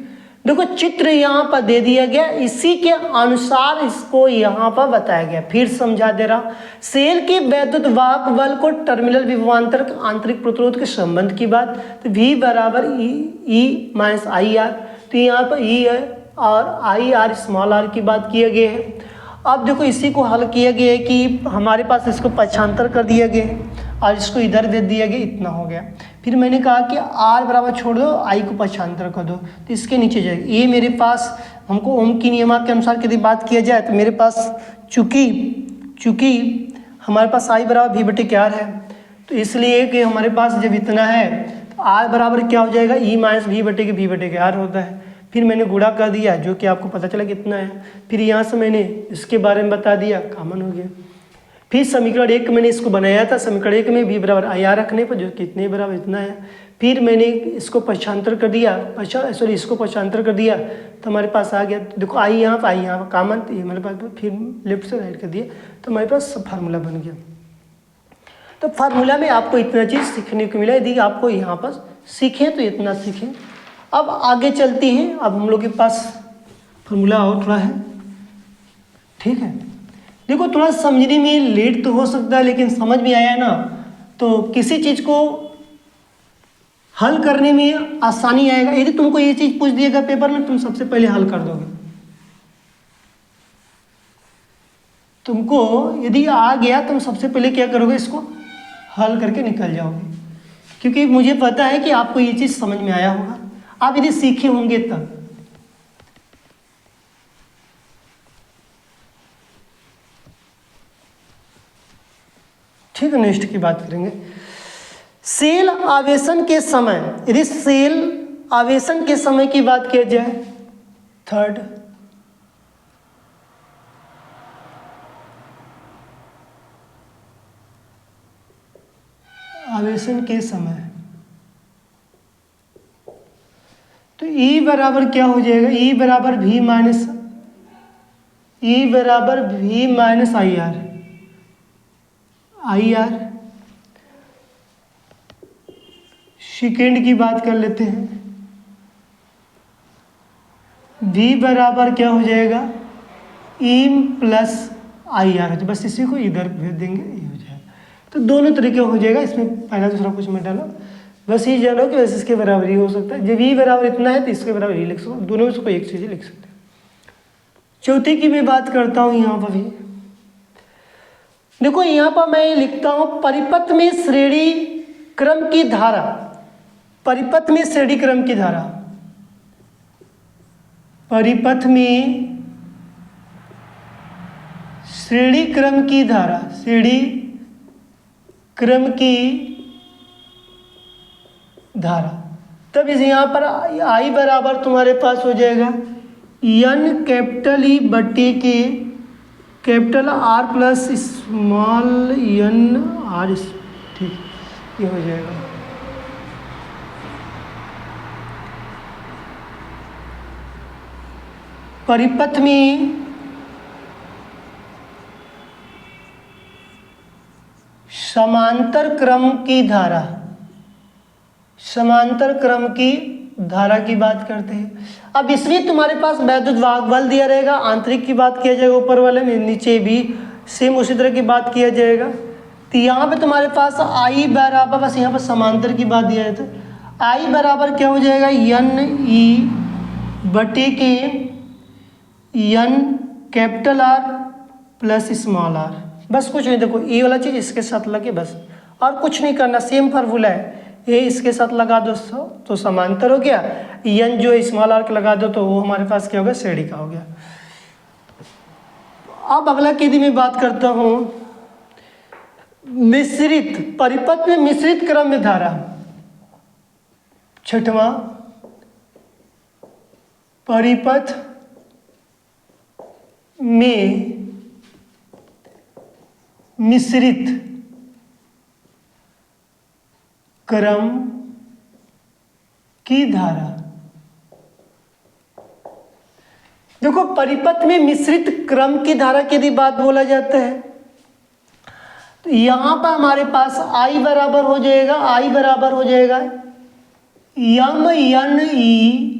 देखो चित्र यहाँ पर दे दिया गया, इसी के अनुसार इसको यहाँ पर बताया गया। फिर समझा दे रहा, सेल के वैद्युत वाहक बल को टर्मिनल विभवांतर आंतरिक प्रतिरोध के संबंध की बात, तो V बराबर ई माइनस आई आर। तो यहाँ पर ई है और आई आर स्मॉल आर की बात किया गया है। अब देखो इसी को हल किया गया है कि हमारे पास इसको पक्षांतर कर दिया गया है और इसको इधर दे दिया गया, इतना हो गया। फिर मैंने कहा कि आर बराबर छोड़ दो, आई को पक्षांतर कर दो, तो इसके नीचे जाएगा। ये मेरे पास हमको ओम की नियमा के अनुसार यदि बात किया जाए तो मेरे पास चूँकि हमारे पास आई बराबर V बटे आर है, तो इसलिए कि हमारे पास जब इतना है तो आर बराबर क्या हो जाएगा, ई माइनस V बटे आर होता है। फिर मैंने गुणा कर दिया, जो कि आपको पता चला कितना है। फिर यहाँ से मैंने इसके बारे में बता दिया, कॉमन हो गया। फिर समीकरण 1 मैंने इसको बनाया था, समीकरण 1 में V बराबर आई आर रखने पर जो कितने बराबर इतना है। फिर मैंने इसको पक्षांतर कर दिया, इसको पक्षांतर कर दिया तो हमारे पास आ गया। देखो आई यहाँ पर कॉमन, तो ये हमारे पास फिर लेफ्ट से राइट कर दिया तो हमारे पास फार्मूला बन गया। तो फार्मूला में आपको इतना चीज़ सीखने को मिला। यदि आपको यहाँ पर सीखें तो इतना सीखें। अब आगे चलते हैं। अब हम लोग के पास फार्मूला और थोड़ा है, ठीक है। देखो थोड़ा समझने में लेट तो हो सकता है, लेकिन समझ में आया ना, तो किसी चीज़ को हल करने में आसानी आएगा। यदि तुमको ये चीज़ पूछ दिएगा पेपर में, तुम सबसे पहले हल कर दोगे। तुमको यदि आ गया, तुम सबसे पहले क्या करोगे, इसको हल करके निकल जाओगे, क्योंकि मुझे पता है कि आपको ये चीज़ समझ में आया होगा। आप यदि सीखे होंगे तब। ठीक है, नेक्स्ट की बात करेंगे। सेल आवेशन के समय, यदि सेल आवेशन के समय की बात किया जाए, थर्ड आवेशन के समय, तो E बराबर क्या हो जाएगा, E बराबर V minus I R. Second की बात कर लेते हैं। V बराबर क्या हो जाएगा, E प्लस आई आर। बस इसी को इधर भेज देंगे, ये हो जाएगा। तो दोनों तरीके हो जाएगा, इसमें पहला दूसरा कुछ मत डालो, बस ये जानो कि बस इसके बराबर ही हो सकता है। जब V बराबर इतना है तो इसके बराबर ही लिख सकते, दोनों में से कोई एक चीज़ लिख सकते हैं। चौथी की मैं बात करता हूँ। यहाँ पर भी देखो, यहाँ पर मैं लिखता हूँ परिपथ में श्रेणी क्रम की धारा, परिपथ में श्रेणी क्रम की धारा, परिपथ में श्रेणी क्रम की धारा, श्रेणी क्रम की धारा। तब इस यहाँ पर आई बराबर तुम्हारे पास हो जाएगा N कैपिटल E बटे के capital R plus small n R। ठीक, ये हो जाएगा। परिपथ में समांतर क्रम की धारा, समांतर क्रम की धारा की बात करते हैं। अब इसमें तुम्हारे पास वैद्युत वाहक बल दिया रहेगा, आंतरिक की बात किया जाएगा ऊपर वाले में, नीचे भी सेम उसी तरह की बात किया जाएगा। तो यहाँ पे तुम्हारे पास आई बराबर, बस यहाँ पर समांतर की बात दिया जाता है। आई बराबर क्या हो जाएगा, N E बटे के N capital R plus small r। बस कुछ नहीं, देखो ये वाला चीज़ इसके साथ लगे बस, और कुछ नहीं करना, सेम फार्मूला है। ये इसके साथ लगा दो तो समांतर हो गया, N जो स्मॉल r के लगा दो तो वो हमारे पास क्या हो गया, श्रेणी का हो गया। अब अगला यदि मैं बात करता हूँ मिश्रित, परिपथ में मिश्रित क्रम में धारा, छठवां, परिपथ में मिश्रित क्रम की धारा। देखो, परिपथ में मिश्रित क्रम की धारा की यदि बात बोला जाता है तो यहां पर हमारे पास I बराबर हो जाएगा, I बराबर हो जाएगा यम एन ई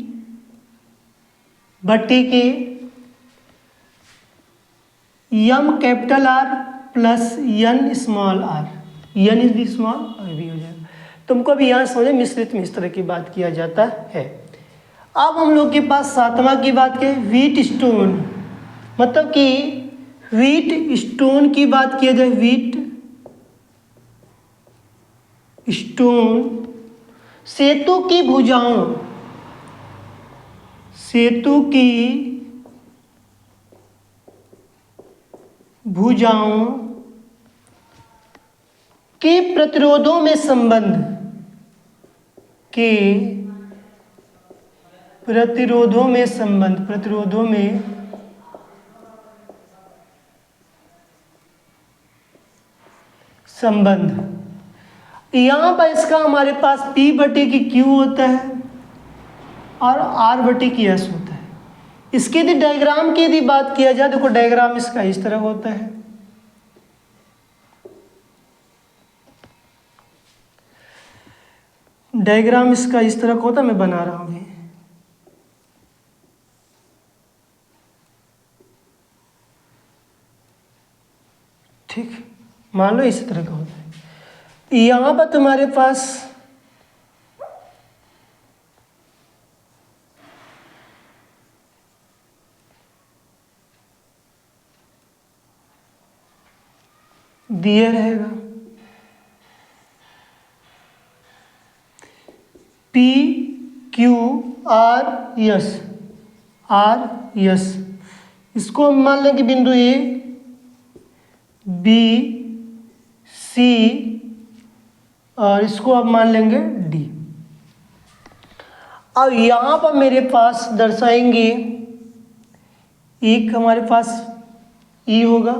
बट्टे के यम capital R plus n small r, n is भी स्मॉल और भी हो जाएगा। तुमको भी यहाँ समझे मिश्रित में इस तरह की बात किया जाता है। अब हम लोग के पास सातवां की बात करें, व्हीट स्टोन, मतलब कि व्हीट स्टोन की बात किया जाए, व्हीट स्टोन सेतु की भुजाओं, सेतु की भुजाओं के प्रतिरोधों में संबंध, के प्रतिरोधों में संबंध, प्रतिरोधों में संबंध। यहां पर इसका हमारे पास P बटे की Q होता है और R बटे की S होता है। इसके यदि डायग्राम की यदि बात किया जाए, देखो डायग्राम इसका इस तरह होता है। डायग्राम इसका इस तरह का होता है, मैं बना रहा हूं। ठीक, मान लो इसी तरह का होता है। यहां पर तुम्हारे पास दिया रहेगा P Q R S, R S, इसको हम मान लेंगे बिंदु A B C और इसको अब मान लेंगे D। अब यहाँ पर मेरे पास दर्शाएंगे, एक हमारे पास E होगा,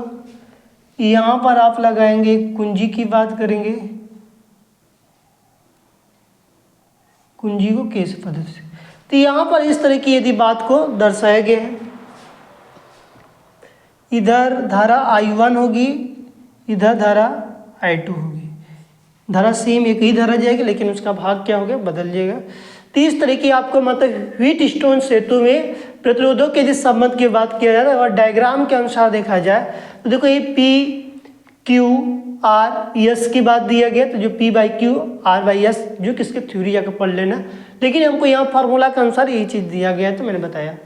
यहाँ पर आप लगाएंगे कुंजी की बात करेंगे, कुंजी को कैसे पद्धति से, तो यहाँ पर इस तरह की यदि बात को दर्शाया गया है। इधर धारा I1 होगी, इधर धारा I2 होगी, धारा सेम एक ही धारा जाएगी लेकिन उसका भाग क्या होगा, बदल जाएगा। तो इस तरह की आपको मतलब व्हीट स्टोन सेतु में प्रतिरोधों के जिस संबंध की बात किया जाता है और डायग्राम के अनुसार देखा जाए तो देखो ये P Q R S की बात दिया गया, तो जो P by Q R by S जो किसके थ्योरी जाकर पढ़ लेना, लेकिन हमको यहाँ फार्मूला के अनुसार यही चीज़ दिया गया है तो मैंने बताया।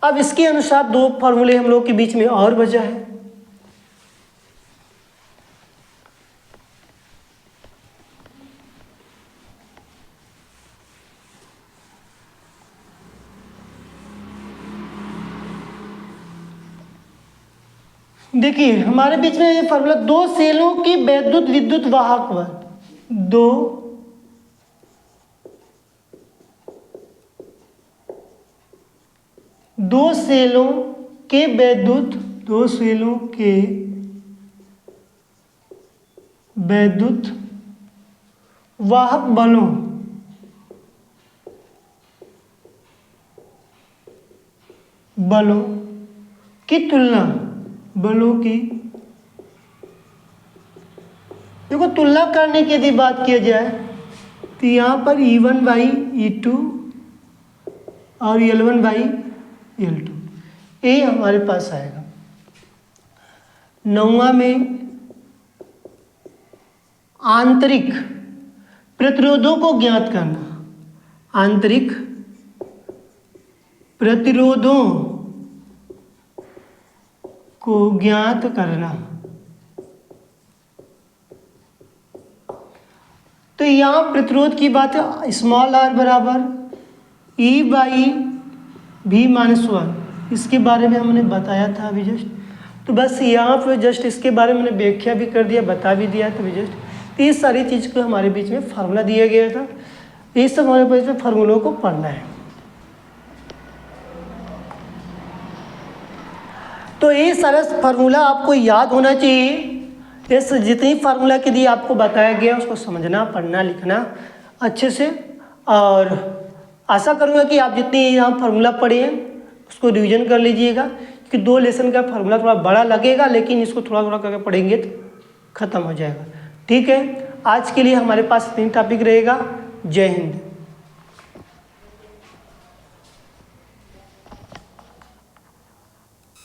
अब इसके अनुसार दो फार्मूले हम लोग के बीच में और बचा है। देखिए हमारे बीच में ये फार्मूला, दो सेलों की वैद्युत विद्युत वाहक बल, दो सेलों के वैद्युत, दो सेलों के वैद्युत वाहक बलों की तुलना, बलों की देखो तुलना करने की यदि बात किया जाए तो यहाँ पर E1 बाई E2 और L1 बाई L2 ये हमारे पास आएगा। नौवां में आंतरिक प्रतिरोधों को ज्ञात करना, आंतरिक प्रतिरोधों को ज्ञात करना। तो यहाँ प्रतिरोध की बात है, स्मॉल r बराबर E बाई V माइनस 1, इसके बारे में हमने बताया था अभी जस्ट। तो बस यहाँ पे जस्ट इसके बारे में मैंने व्याख्या भी कर दिया, बता भी दिया। तो जस्ट तो ये सारी चीज़ को हमारे बीच में फार्मूला दिया गया था। ये सब हमारे पास फार्मूलों को पढ़ना है। तो ये सारा फार्मूला आपको याद होना चाहिए। इस जितनी फार्मूला के लिए आपको बताया गया उसको समझना, पढ़ना, लिखना अच्छे से। और आशा करूँगा कि आप जितनी यहाँ फार्मूला पढ़े हैं उसको रिवीजन कर लीजिएगा, क्योंकि 2 लेसन का फार्मूला थोड़ा बड़ा लगेगा, लेकिन इसको थोड़ा थोड़ा करके पढ़ेंगे तो ख़त्म हो जाएगा। ठीक है, आज के लिए हमारे पास 3 टॉपिक रहेगा। जय हिंद।